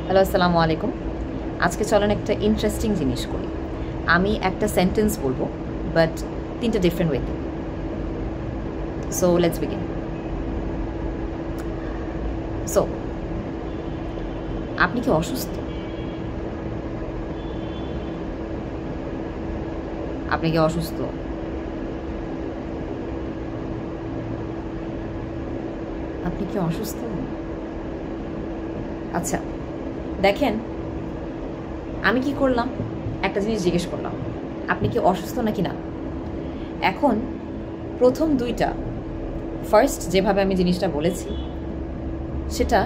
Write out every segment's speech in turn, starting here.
Hello, আসসালামু আলাইকুম। আজকে চলেন একটা ইন্টারেস্টিং জিনিস করি। আমি একটা সেন্টেন্স বলবো, বাট 3টা ডিফারেন্ট ওয়েতে। So let's begin. সো আপনি কি অসুস্থ? আপনি কি অসুস্থ? আপনি কি অসুস্থ? আচ্ছা, দেখেন, আমি কি করলাম? একটা জিনিস জিজ্ঞেস করলাম, আপনি কি অসুস্থ নাকি না। এখন প্রথম দুইটা, ফার্স্ট যেভাবে আমি জিনিসটা বলেছি সেটা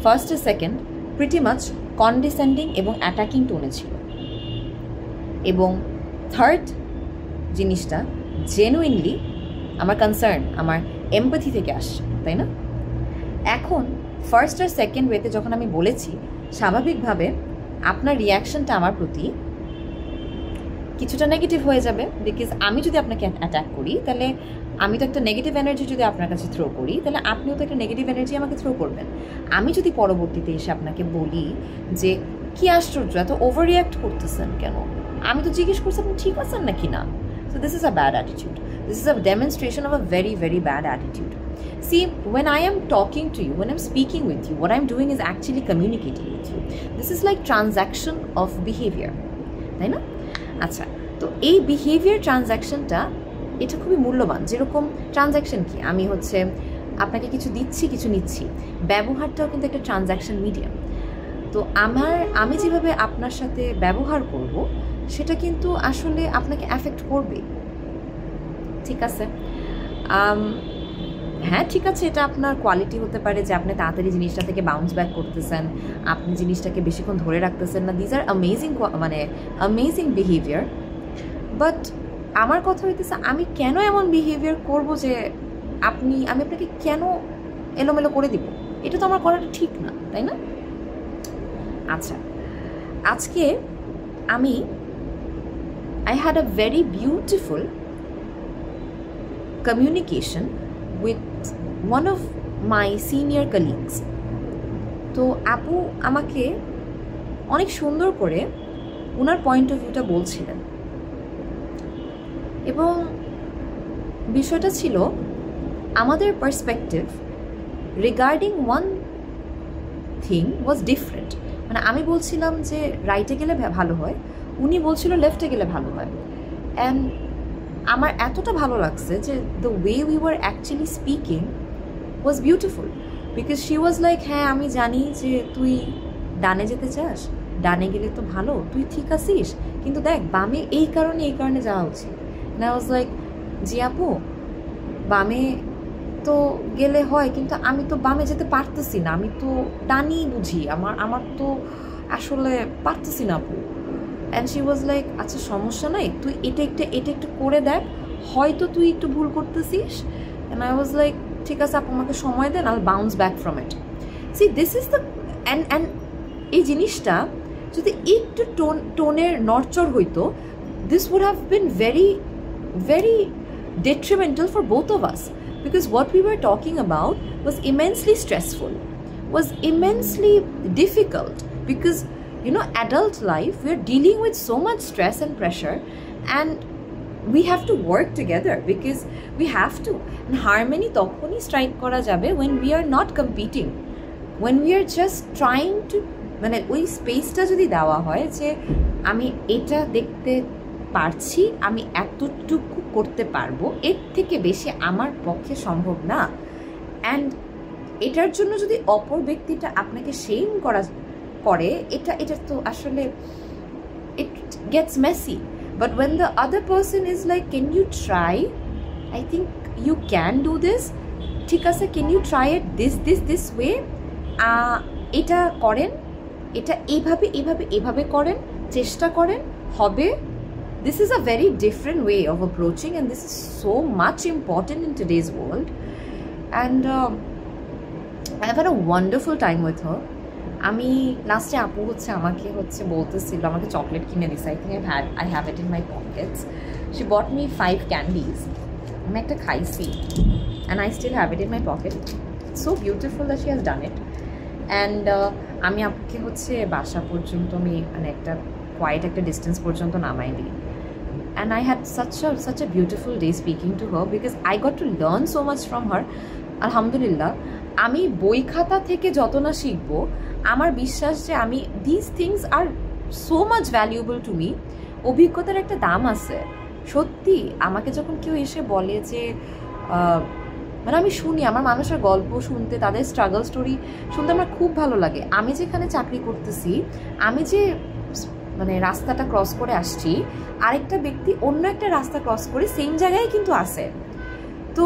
ফার্স্ট আর সেকেন্ড প্রিটি মাচ কনডিসেন্ডিং এবং অ্যাটাকিং টোনে ছিল, এবং থার্ড জিনিসটা জেনুইনলি আমার কনসার্ন, আমার এমপ্যাথি থেকে আসছে, তাই না? এখন ফার্স্ট আর সেকেন্ড ওয়েতে যখন আমি বলেছি, স্বাভাবিকভাবে আপনার রিয়াকশনটা আমার প্রতি কিছুটা নেগেটিভ হয়ে যাবে, বিকজ আমি যদি আপনাকে অ্যাটাক করি, তাহলে আমি তো একটা নেগেটিভ এনার্জি যদি আপনার কাছে থ্রো করি, তাহলে আপনিও তো একটা নেগেটিভ এনার্জি আমাকে থ্রো করবেন। আমি যদি পরবর্তীতে এসে আপনাকে বলি যে কি আশ্চর্য, এত ওভার রিয়াক্ট করতেছেন কেন, আমি তো জিজ্ঞেস করছি আপনি ঠিক আছেন নাকি না। So this is a bad attitude, this is a demonstration of a very very bad attitude. See, when I am talking to you, when I'm speaking with you, what I'm doing is actually communicating with you. This is like transaction of behavior, তাই না? আচ্ছা, তো এই behaviour ট্রানজ্যাকশনটা এটা খুবই মূল্যবান। যেরকম transaction কি, আমি হচ্ছে আপনাকে কিছু দিচ্ছি, কিছু নিচ্ছি, ব্যবহারটাও কিন্তু একটা ট্রানজ্যাকশন মিডিয়াম। তো আমি যেভাবে আপনার সাথে ব্যবহার করব, সেটা কিন্তু আসলে আপনাকে অ্যাফেক্ট করবে, ঠিক আছে? হ্যাঁ, ঠিক আছে, এটা আপনার কোয়ালিটি হতে পারে যে আপনি তাড়াতাড়ি জিনিসটা থেকে বাউন্স ব্যাক করতেছেন, আপনি জিনিসটাকে বেশিক্ষণ ধরে রাখতেছেন না। দিজ আর অ্যামেজিং, মানে অ্যামেজিং বিহেভিয়ার। বাট আমার কথা হইতেছে, আমি কেন এমন বিহেভিয়ার করব যে আমি আপনাকে কেন এলোমেলো করে দিব? এটা তো আমার করাটা ঠিক না, তাই না? আচ্ছা, আজকে I had a very beautiful communication with one of my senior colleagues. তো আপু আমাকে অনেক সুন্দর করে ওনার পয়েন্ট অফ ভিউটা বলছিলেন, এবং বিষয়টা ছিল আমাদের perspective regarding one thing was different. মানে আমি বলছিলাম যে রাইটে গেলে ভালো হয়, উনি বলছিল লেফটে গেলে ভালো হয়। অ্যান্ড আমার এতটা ভালো লাগছে যে the way we were actually speaking was beautiful, because she was like, হ্যাঁ আমি জানি যে তুই ডানে যেতে চাস, ডানে গেলে তো ভালো, তুই ঠিক আছিস, কিন্তু দেখ বামে এই কারণে যাওয়া উচিত না। ওয়াজ লাইক, জি আপু, বামে তো গেলে হয়, কিন্তু আমি তো বামে যেতে পারতেছি না, আমি তো ডানই বুঝি, আমার তো আসলে পারতেছি না আপু। অ্যান্ড শি ওয়াজ লাইক, আচ্ছা সমস্যা নাই, তুই এটা একটু করে দেখ, হয়তো তুই একটু ভুল করতেছিস। অ্যান্ড আই ওয়াজ লাইক, ঠিক আছে আপু, আমাকে সময় দেন, I'll bounce back from it. See this is the and এই জিনিসটা যদি একটু টোনের নড়চড় হইতো, this would have been very very detrimental for both of us, because what we were talking about was immensely stressful, was immensely difficult, because you know, adult life, we're dealing with so much stress and pressure, and we have to work together, because we have to. And harmony tokhoni strike kora jabe when we are not competing, when we are just trying to, মানে ওই স্পেসটা যদি দেওয়া হয় যে আমি এটা দেখতে পারছি, আমি এতটুকু করতে পারবো, এর থেকে বেশি আমার পক্ষে সম্ভব না। অ্যান্ড এটার জন্য যদি অপর ব্যক্তিটা আপনাকে শেম করে, এটা তো আসলে it gets messy. But when the other person is like, can you try, I think you can do this, ঠিক আছে, can you try it this way, এটা করেন, এটা এইভাবে করেন, চেষ্টা করেন, হবে। This is a very different way of approaching, and this is so much important in today's world. And I've had a wonderful time with her. আমি লাস্টে আপু আমাকে বলতেছিল, আমাকে চকলেট কিনে দিছে। I think I have it in my pockets. She bought me 5 candies. আমি একটা খাইছি, and I still have it in my pocket. It's so beautiful that she has done it. And আমি আপুকে হচ্ছে বাসা পর্যন্ত আমি মানে একটা কোয়াইট একটা ডিস্টেন্স পর্যন্ত নামাই দিই। And I had such a beautiful day speaking to her because I got to learn so much from her. Alhamdulillah, আমি বই খাতা থেকে যত না শিখবো, আমার বিশ্বাস যে আমি these things are so much valuable to me. অভিজ্ঞতার একটা দাম আছে সত্যি। আমাকে যখন কেউ এসে বলে যে মানে আমি শুনি আমার মানুষের গল্প শুনতে, তাদের স্ট্রাগল স্টোরি শুনতে আমার খুব ভালো লাগে। আমি যেখানে চাকরি করতেছি, আমি যে মানে রাস্তাটা ক্রস করে আসছি, আরেকটা ব্যক্তি অন্য একটা রাস্তা ক্রস করে সেম জায়গায় কিন্তু আসে। তো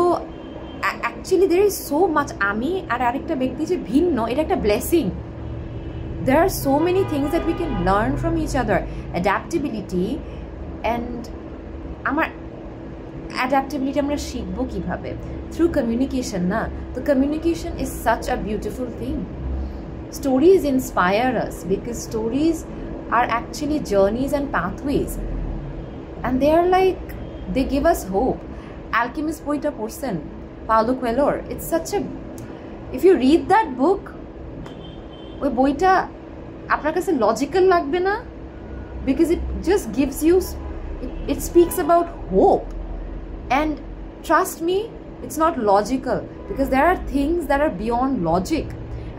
actually there is so much, আমি আর আরেকটা ব্যক্তি যে ভিন্ন, এটা একটা blessing. There are so many things that we can learn from each other. Adaptability and আমার অ্যাডাপ্টেবিলিটি আমরা শিখবো কীভাবে? থ্রু কমিউনিকেশন না? তো communication is such a beautiful thing. Stories inspire us because stories are actually journeys and pathways, and they are like, they give us hope. Alchemist boita porsen, Paulo Coelho, it's such a, if you read that book, ওই বইটা আপনার কাছে logical লাগবে না, because it just gives you, it speaks about hope, and trust me, it's not logical because there are things that are beyond logic.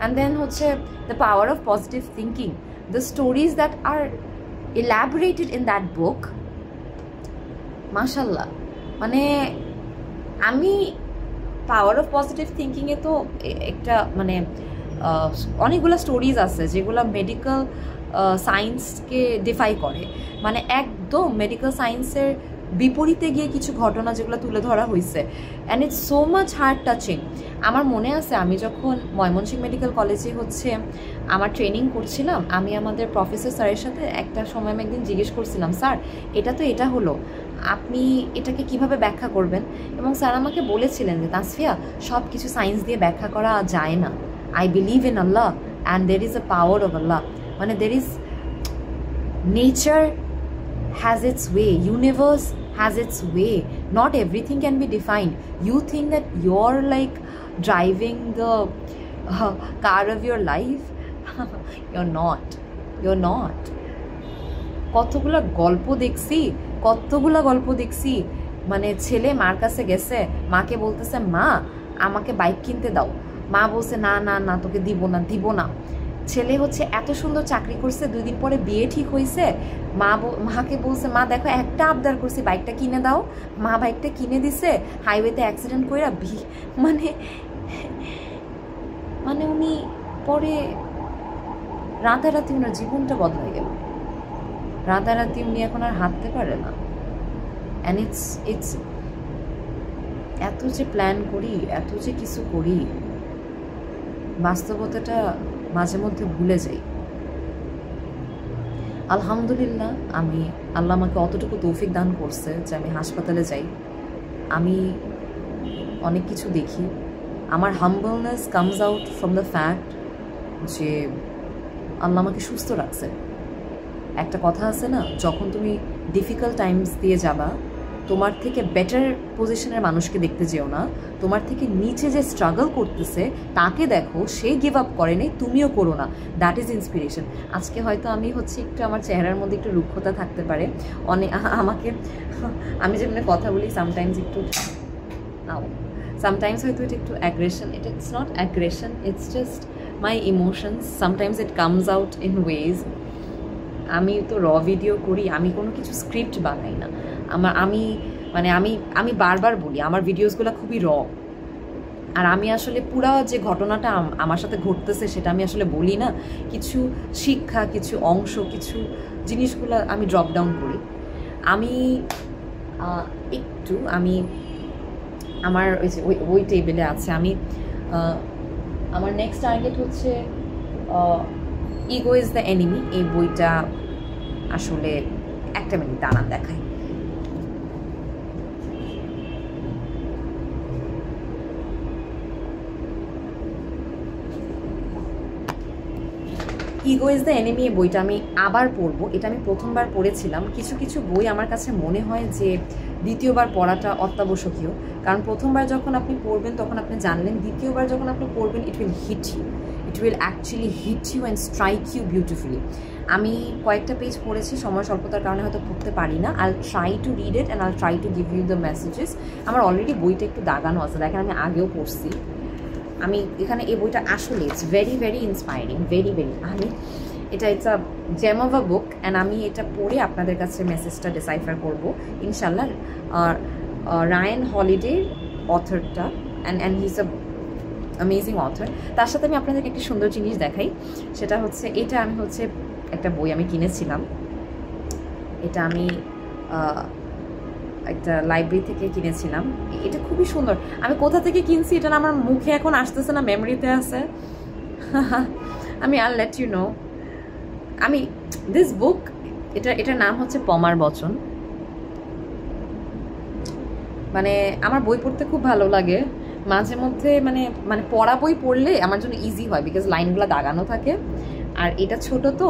And then হচ্ছে the power of positive thinking, the stories that are elaborated in that book, mashallah, মানে আমি power of positive থিঙ্কিংয়ে তো একটা মানে অনেকগুলো stories আছে যেগুলো medical সায়েন্সকে defy করে, মানে একদম মেডিকেল সায়েন্সের বিপরীতে গিয়ে কিছু ঘটনা যেগুলো তুলে ধরা হয়েছে, and it's so much heart touching. আমার মনে আছে আমি যখন ময়মনসিংহ মেডিকেল কলেজে হচ্ছে আমার ট্রেনিং করছিলাম, আমি আমাদের প্রফেসর স্যারের সাথে একটা সময় আমি একদিন জিজ্ঞেস করছিলাম, স্যার এটা তো এটা হলো, আপনি এটাকে কিভাবে ব্যাখ্যা করবেন? এবং স্যার আমাকে বলেছিলেন যে তাসফিয়া, সব কিছু সায়েন্স দিয়ে ব্যাখ্যা করা যায় না। I believe in Allah and there is a power of Allah, মানে there is nature has its way, universe has its way, not everything can be defined. You think that you're like driving the car of your life, you're not. কতগুলা গল্প দেখছি, মানে ছেলে মার কাছে গেছে, মাকে বলতেছে মা আমাকে বাইক কিনতে দাও, মা বলছে না না না তোকে দিব না। ছেলে হচ্ছে এত সুন্দর চাকরি করছে, 2 দিন পরে বিয়ে ঠিক হয়েছে, মাকে বলছে মা দেখো একটা আবদার করছি বাইকটা কিনে দাও, মা বাইকটা কিনে দিছে, হাইওয়েতে অ্যাক্সিডেন্ট করে মানে উনি পরে রাতারাতি ওনার জীবনটা বদলে গেল, রাতারাতি উনি এখন আর হাঁটতে পারে না। অ্যান্ড ইটস এত যে প্ল্যান করি, এত যে কিছু করি, বাস্তবতাটা মাঝে মধ্যে ভুলে যাই। আলহামদুলিল্লাহ আল্লাহ আমাকে অতটুকু তৌফিক দান করছে যে আমি হাসপাতালে যাই, আমি অনেক কিছু দেখি। আমার humbleness comes out from the fact যে আল্লাহ আমাকে সুস্থ রাখছে। একটা কথা আছে না, যখন তুমি ডিফিকাল্ট টাইমস দিয়ে যাবা, তোমার থেকে বেটার পজিশনের মানুষকে দেখতে যেও না, তোমার থেকে নিচে যে স্ট্রাগল করতেছে তাকে দেখো, সে গিভ আপ করে নেই, তুমিও করো না। That is inspiration. আজকে হয়তো আমি হচ্ছে একটু আমার চেহারার মধ্যে একটু রুক্ষতা থাকতে পারে, আমি যেমন কথা বলি সামটাইমস একটু সামটাইমস হয়তো এটা একটু aggression, it's not aggression, it's just my emotions, sometimes it comes out in ways. আমি তো র ভিডিও করি, আমি কোনো কিছু স্ক্রিপ্ট বানাই না। আমি বারবার বলি আমার ভিডিওসগুলো খুবই র, আর আমি আসলে পুরা যে ঘটনাটা আমার সাথে ঘটতেছে সেটা আমি আসলে বলি না, কিছু শিক্ষা, কিছু অংশ, কিছু জিনিসগুলো আমি ড্রপ ডাউন করি। আমি আমার ওই টেবিলে আছে, আমার নেক্সট টার্গেট হচ্ছে ইগো ইজ দ্য এনিমি। এই বইটা আসলে একটা মিনিট দাঁড়ান দেখাই। ইগো ইজ দ্য এনিমি বইটা আমি আবার পড়বো। এটা আমি প্রথমবার পড়েছিলাম। কিছু কিছু বই আমার কাছে মনে হয় যে দ্বিতীয়বার পড়াটা অত্যাবশ্যকীয়, কারণ প্রথমবার যখন আপনি পড়বেন তখন আপনি জানলেন, দ্বিতীয়বার যখন আপনি পড়বেন it will hit you, it will actually hit you and strike you beautifully. আমি কয়েকটা পেজ পড়েছি, সময় স্বল্পতার কারণে হয়তো পড়তে পারি না। I'll try to read it and I'll try to give you the messages. আমার অলরেডি বইটা একটু দাগানো আছে, দেখেন আমি আগেও পড়ছি। আমি এখানে এই বইটা আসলে it's very very inspiring, very very. আমি এটা it's a gem of a book and আমি এটা পড়ে আপনাদের কাছে মেসেজটা ডিসাইফার করবো ইনশাল্লাহ। রায়ান হলিডে অথরটা, and he is a amazing author. তার সাথে আমি আপনাদেরকে একটি সুন্দর জিনিস দেখাই, সেটা হচ্ছে এটা আমি হচ্ছে একটা বই আমি কিনেছিলাম। এটা আমি একটা লাইব্রেরি থেকে কিনেছিলাম। এটা খুবই সুন্দর। আমি কোথা থেকে কিনছি এটা না আমার মুখে এখন আসতেছে না, মেমোরিতে আছে। আমি আল লেট ইউ নো। আমি দিস বুক, এটার নাম হচ্ছে পমার বচন। মানে আমার বই পড়তে খুব ভালো লাগে মাঝে মধ্যে, মানে পড়া বই পড়লে আমার জন্য ইজি হয়, বিকজ লাইনগুলো দাগানো থাকে। আর এটা ছোট তো,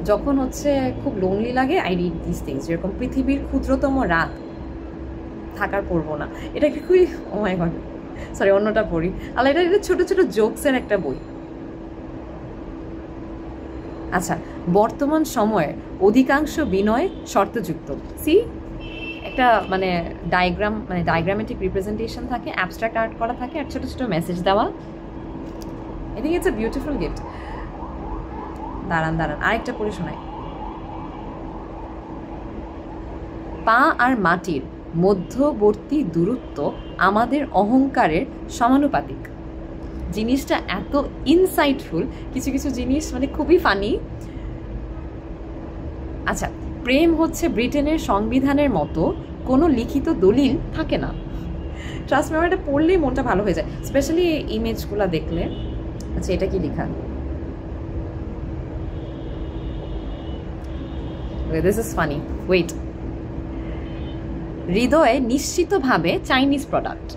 যখন হচ্ছে খুব লোনলি লাগে আই রিড দিস থিংস। যেরকম পৃথিবীর ক্ষুদ্রতম রাত থাকার পড়বো না, এটা কি খুবই ও মাই গড সরি অন্যটা পড়ি। আল্লাহ, এটা ছোট ছোট জোকসের একটা বই। আচ্ছা, বর্তমান সময়ের অধিকাংশ বিনয় শর্তযুক্ত। সি একটা ডায়াগ্রামেটিক রিপ্রেজেন্টেশন থাকে, অ্যাবস্ট্রাক্ট আর্ট করা থাকে, আর ছোটো ছোটো মেসেজ দেওয়া। I think it's a beautiful gift. দাঁড়ান আরেকটা পড়ে শোনাই। পা আর মাটির মধ্যবর্তী দূরত্ব আমাদের অহংকারের সমানুপাতিক। জিনিসটা এত ইনসাইটফুল, কিছু কিছু জিনিস খুবই ফানি। আচ্ছা, প্রেম হচ্ছে ব্রিটেনের সংবিধানের মতো কোনো লিখিত দলিল থাকে না। ট্রাস্ট মি, এটা পড়লেই মনটা ভালো হয়ে যায়, স্পেশালি ইমেজগুলো দেখলে। আচ্ছা, এটা কি লেখা? This is funny, wait. হৃদয়ে নিশ্চিতভাবে চাইনিজ প্রোডাক্ট,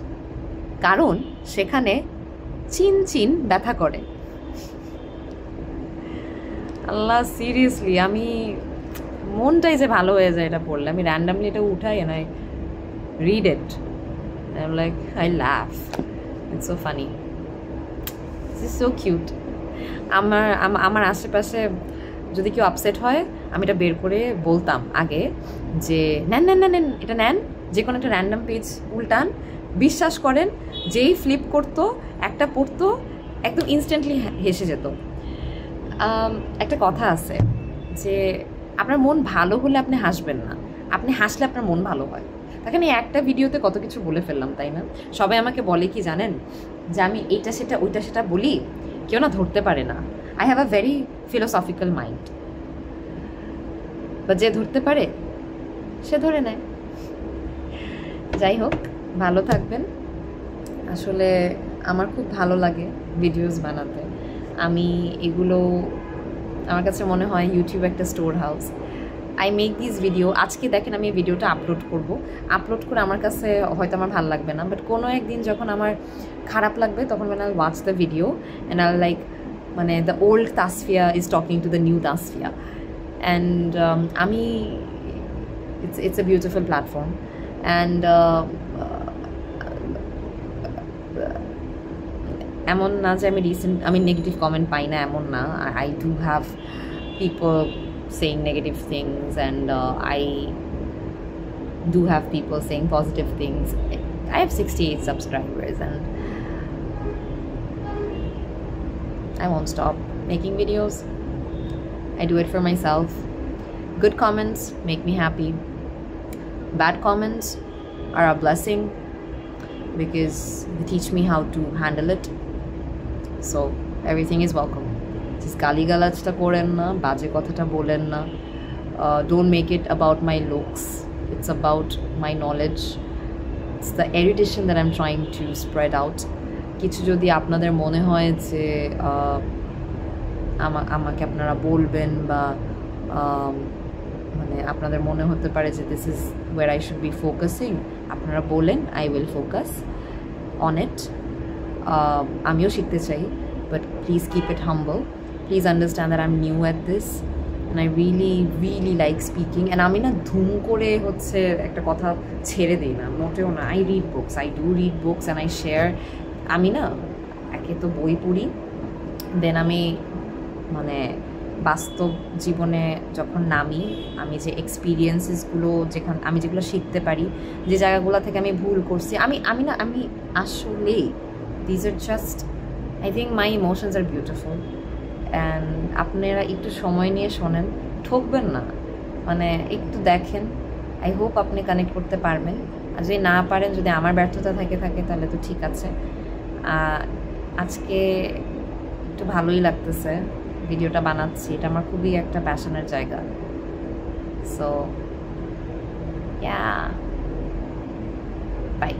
কারণ সেখানে চিন চিন ব্যথা করে। আল্লাহ, সিরিয়াসলি আমি মনটাই যে ভালো হয়ে যায় এটা পড়লে। আমি র্যান্ডামলি এটা উঠাই and I read it, I am like I laugh, it's so funny, it's so cute. আমার আশেপাশে যদি কেউ আপসেট হয় আমি এটা বের করে বলতাম আগে যে নেন নেন নেন এটা নেন, যে কোনো একটা র্যান্ডাম পেজ উল্টান। বিশ্বাস করেন, যেই ফ্লিপ করতো একটা পড়তো একদম ইনস্ট্যান্টলি হেসে যেত। একটা কথা আছে যে আপনার মন ভালো হলে আপনি হাসবেন না, আপনি হাসলে আপনার মন ভালো হয়। দেখেন, এই একটা ভিডিওতে কত কিছু বলে ফেললাম, তাই না? সবাই আমাকে বলে কি জানেন, যে আমি এইটা সেটা ওইটা সেটা বলি, কেউ না ধরতে পারে না। I have a very philosophical mind, বা যে ধরতে পারে সে ধরে নেয়। যাই হোক, ভালো থাকবেন। আসলে আমার খুব ভালো লাগে ভিডিওস বানাতে। আমি এগুলো, আমার কাছে মনে হয় ইউটিউব একটা store house. I make this video. আজকে দেখেন আমি এই ভিডিওটা আপলোড করে আমার কাছে হয়তো আমার ভালো লাগবে না, বাট কোনো একদিন যখন আমার খারাপ লাগবে তখন I watch the video and I like, the old Tasfia is talking to the new Tasfia. And আমি it's a beautiful platform, and এমন না যে আমি নেগেটিভ কমেন্ট পাই না, এমন না। I do have people saying negative things, and I do have people saying positive things. I have 68 subscribers and I won't stop making videos. I do it for myself. Good comments make me happy. Bad comments are a blessing because they teach me how to handle it. So everything is welcome. Just গালিগালাজটা করেন না, বাজে কথাটা বলেন না। Don't make it about my looks. It's about my knowledge. It's the erudition that I'm trying to spread out. কিছু যদি আপনাদের মনে হয় যে আমাকে আপনারা বলবেন, বা আপনাদের মনে হতে পারে যে this is where I should be focusing, আপনারা বলেন, I will focus on it. আমিও শিখতে চাই, but please keep it humble. Please understand that I am new at this and I really like speaking and আমি না ধুম করে হচ্ছে একটা কথা ছেড়ে দিই না, মোটেও না। I read books, I do read books and I share. আমি না একে তো বই পড়ি, দেন আমি মানে বাস্তব জীবনে যখন নামি, আমি যে এক্সপিরিয়েন্সেসগুলো আমি যেগুলো শিখতে পারি, যে জায়গাগুলো থেকে আমি ভুল করছি, আমি আসলেই these are just, I think my emotions are beautiful. And আপনারা একটু সময় নিয়ে শোনেন, ঠকবেন না, মানে একটু দেখেন। আই হোপ আপনি কানেক্ট করতে পারবেন, আর যদি না পারেন, যদি আমার ব্যর্থতা থাকে তাহলে তো ঠিক আছে। আজকে একটু ভালোই লাগতেছে, ভিডিওটা বানাচ্ছি, এটা আমার খুবই একটা প্যাশনের জায়গা। So yeah, by.